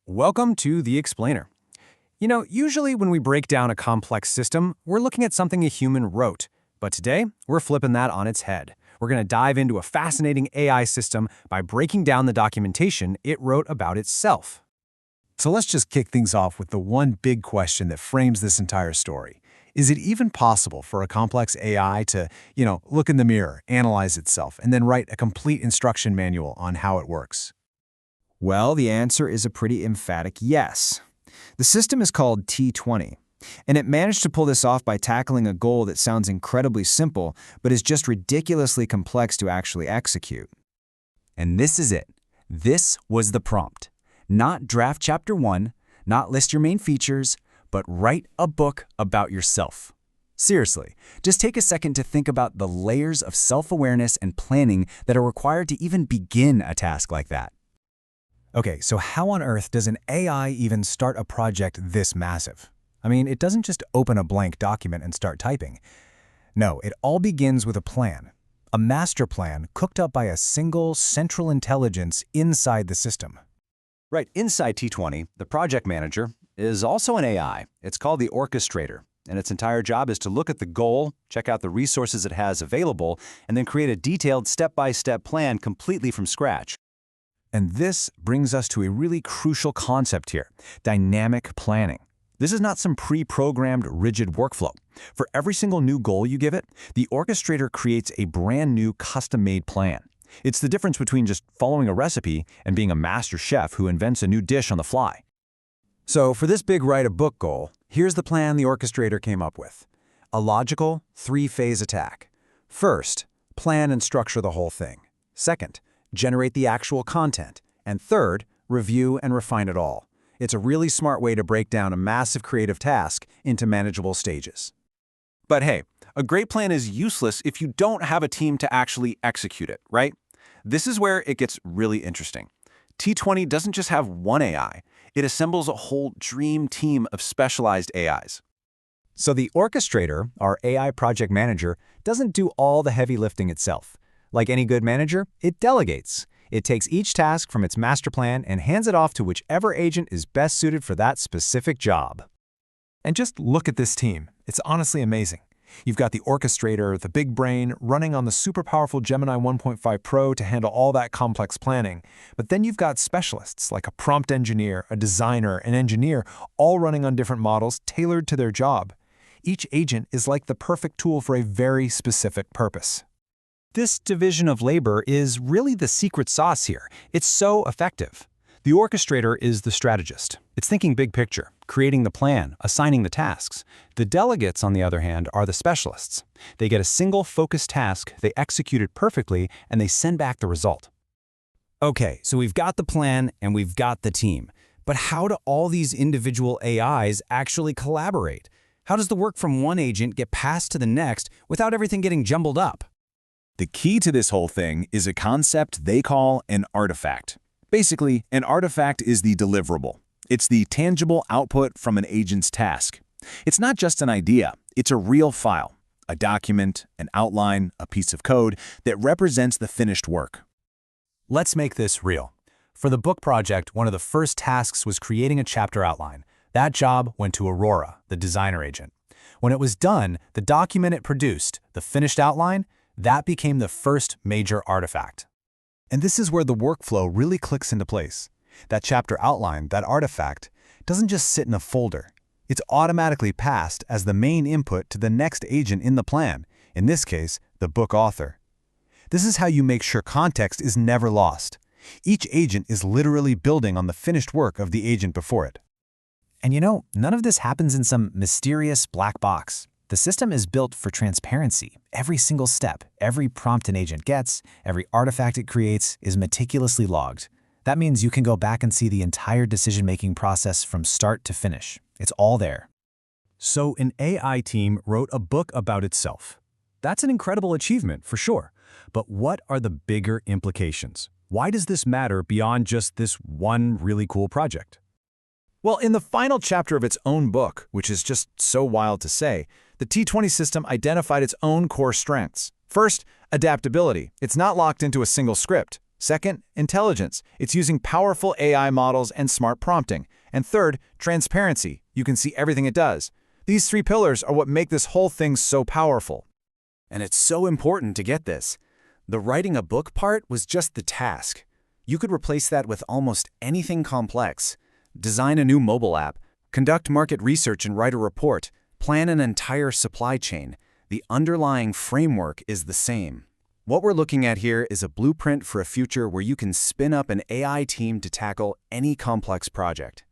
Welcome to The Explainer. Usually when we break down a complex system, we're looking at something a human wrote. But today, we're flipping that on its head. We're going to dive into a fascinating AI system by breaking down the documentation it wrote about itself. So let's just kick things off with the one big question that frames this entire story. Is it even possible for a complex AI to, look in the mirror, analyze itself, and then write a complete instruction manual on how it works? Well, the answer is a pretty emphatic yes. The system is called T20, and it managed to pull this off by tackling a goal that sounds incredibly simple, but is just ridiculously complex to actually execute. And this is it. This was the prompt. Not draft chapter 1, not list your main features, but write a book about yourself. Seriously, just take a second to think about the layers of self-awareness and planning that are required to even begin a task like that. Okay, so how on earth does an AI even start a project this massive? I mean, it doesn't just open a blank document and start typing. No, it all begins with a plan. A master plan cooked up by a single central intelligence inside the system. Right, inside T20, the project manager is also an AI. It's called the Orchestrator, and its entire job is to look at the goal, check out the resources it has available, and then create a detailed step-by-step plan completely from scratch. And this brings us to a really crucial concept here, dynamic planning. This is not some pre-programmed, rigid workflow. For every single new goal you give it, the orchestrator creates a brand new custom-made plan. It's the difference between just following a recipe and being a master chef who invents a new dish on the fly. So for this big write-a-book goal, here's the plan the orchestrator came up with. A logical, three-phase attack. First, plan and structure the whole thing. Second, generate the actual content. And third, review and refine it all. It's a really smart way to break down a massive creative task into manageable stages. But hey, a great plan is useless if you don't have a team to actually execute it, right? This is where it gets really interesting. T20 doesn't just have one AI. It assembles a whole dream team of specialized AIs. So the orchestrator, our AI project manager, doesn't do all the heavy lifting itself. Like any good manager, it delegates. It takes each task from its master plan and hands it off to whichever agent is best suited for that specific job. And just look at this team. It's honestly amazing. You've got the orchestrator, the big brain, running on the super powerful Gemini 1.5 Pro to handle all that complex planning. But then you've got specialists like a prompt engineer, a designer, an engineer, all running on different models tailored to their job. Each agent is like the perfect tool for a very specific purpose. This division of labor is really the secret sauce here. It's so effective. The orchestrator is the strategist. It's thinking big picture, creating the plan, assigning the tasks. The delegates, on the other hand, are the specialists. They get a single focused task, they execute it perfectly, and they send back the result. Okay, so we've got the plan and we've got the team. But how do all these individual AIs actually collaborate? How does the work from one agent get passed to the next without everything getting jumbled up? The key to this whole thing is a concept they call an artifact. Basically, an artifact is the deliverable. It's the tangible output from an agent's task. It's not just an idea, it's a real file, a document, an outline, a piece of code that represents the finished work. Let's make this real. For the book project, one of the first tasks was creating a chapter outline. That job went to Aurora, the designer agent. When it was done, the document it produced, the finished outline, that became the first major artifact. And this is where the workflow really clicks into place. That chapter outline, that artifact, doesn't just sit in a folder. It's automatically passed as the main input to the next agent in the plan, in this case, the book author. This is how you make sure context is never lost. Each agent is literally building on the finished work of the agent before it. And none of this happens in some mysterious black box. The system is built for transparency. Every single step, every prompt an agent gets, every artifact it creates is meticulously logged. That means you can go back and see the entire decision-making process from start to finish. It's all there. So an AI team wrote a book about itself. That's an incredible achievement, for sure. But what are the bigger implications? Why does this matter beyond just this one really cool project? Well, in the final chapter of its own book, which is just so wild to say, the T20 system identified its own core strengths. First, adaptability. It's not locked into a single script. Second, intelligence. It's using powerful AI models and smart prompting. And third, transparency. You can see everything it does. These three pillars are what make this whole thing so powerful. And it's so important to get this. The writing a book part was just the task. You could replace that with almost anything complex. Design a new mobile app, conduct market research and write a report, plan an entire supply chain. The underlying framework is the same. What we're looking at here is a blueprint for a future where you can spin up an AI team to tackle any complex project.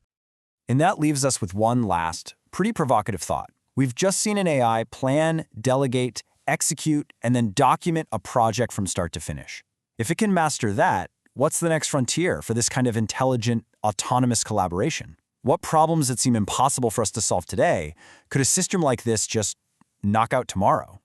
And that leaves us with one last, pretty provocative thought. We've just seen an AI plan, delegate, execute, and then document a project from start to finish. If it can master that, what's the next frontier for this kind of intelligent, autonomous collaboration? What problems that seem impossible for us to solve today could a system like this just knock out tomorrow?